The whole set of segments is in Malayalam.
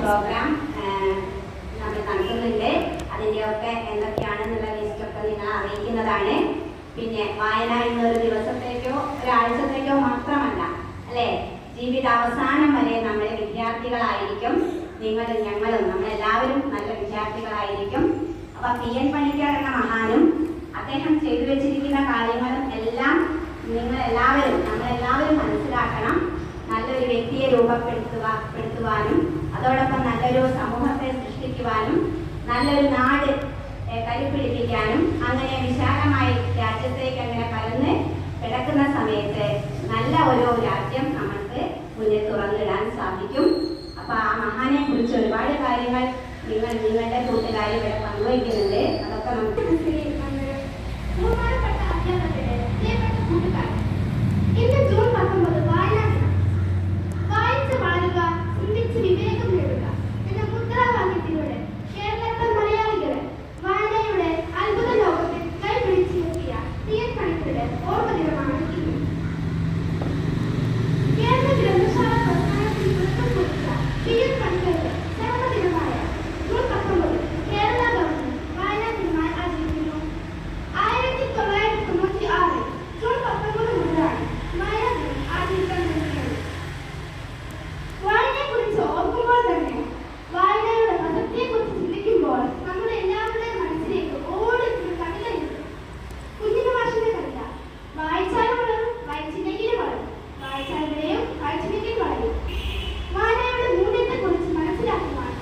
പ്രോഗ്രാം നമ്മൾ നടത്തുന്നുണ്ട്. അതിൻ്റെയൊക്കെ എന്തൊക്കെയാണെന്നുള്ള ലിസ്റ്റൊക്കെ നിങ്ങൾ അറിയിക്കുന്നതാണ്. പിന്നെ വായന എന്നൊരു ദിവസത്തേക്കോ ഒരാഴ്ചത്തേക്കോ മാത്രമല്ല, അല്ലേ? ജീവിതാവസാനം വരെ നമ്മൾ വിദ്യാർത്ഥികളായിരിക്കും. നിങ്ങളും ഞങ്ങളും നമ്മളെല്ലാവരും നല്ല വിദ്യാർത്ഥികളായിരിക്കും. അപ്പൊ PN പണിക്കർ എന്ന മഹാനും അദ്ദേഹം ചെയ്തു വെച്ചിരിക്കുന്ന കാര്യങ്ങളും എല്ലാം നമ്മളെല്ലാവരും മനസ്സിലാക്കണം. നല്ലൊരു വ്യക്തിയെ രൂപപ്പെടുത്തുവാനും അതോടൊപ്പം നല്ലൊരു സമൂഹത്തെ സൃഷ്ടിക്കുവാനും നല്ലൊരു നാട് കരുപിടിപ്പിക്കാനും അങ്ങനെ വിശാലമായി രാജ്യത്തേക്ക് അങ്ങനെ പരന്ന് കിടക്കുന്ന സമയത്ത് നല്ല ഒരു രാജ്യം നമുക്ക് മുന്നിൽ തുറന്നിടാൻ സാധിക്കും. അപ്പൊ ആ മഹാനെ കുറിച്ച് ഒരുപാട് കാര്യങ്ങൾ നിങ്ങളുടെ കൂട്ടുകാർ ഇവിടെ പങ്കുവയ്ക്കുന്നുണ്ട്. അതൊക്കെ നമുക്ക് ഇന്ന് ജൂൺ 19 വായനാ ദിനം. വായിച്ച് വളരുക, ചിന്തിച്ച് വിവേകം നേടുക എന്ന മുദ്രാവാക്യത്തിലൂടെ കേരളത്തിലെ മലയാളികളെ വായനയുടെ അത്ഭുത ലോകത്തിൽ കൈപിടിച്ചു നിർത്തിയ PN പണിക്കരുടെ ഓർമ്മ ദിനമാണ് ഇന്ന്. കേരള ഗ്രന്ഥശാല പ്രസ്ഥാനത്തിന് തുടക്കം കുറിച്ച PN പണിക്കരുടെ ജന്മദിനമായ ജൂൺ 19 കേരള ഗവൺമെന്റ് വായനാ ദിനമായി ആചരിക്കുന്നു. 1996 ജൂൺ 19 മുതലാണ് വായനാ ദിനം ആചരിക്കാൻ തുടങ്ങിയത്. വായനയെക്കുറിച്ച് ഓർക്കുമ്പോൾ തന്നെ, വായനയുടെ മഹത്വത്തെക്കുറിച്ച് ചിന്തിക്കുമ്പോൾ നമ്മുടെ എല്ലാവരുടെയും മനസ്സിലേക്ക് ഓടുന്ന കവിതയുണ്ട്. കുഞ്ഞിന് മാഷിന്റെ കവിത. വായിച്ചാലും വളരും, വായിച്ചില്ലെങ്കിലും വളരും, വായിച്ചാൽ വിളയും, വായിച്ചില്ലെങ്കിൽ വളരും. വായനയുടെ മൂല്യത്തെക്കുറിച്ച് മനസ്സിലാക്കുവാൻ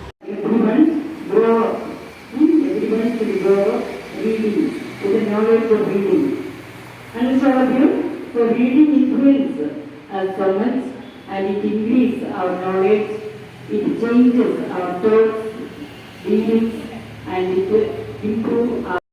And all of you, so reading influences our comments and it increases our knowledge, it changes our thoughts, feelings and it will improve our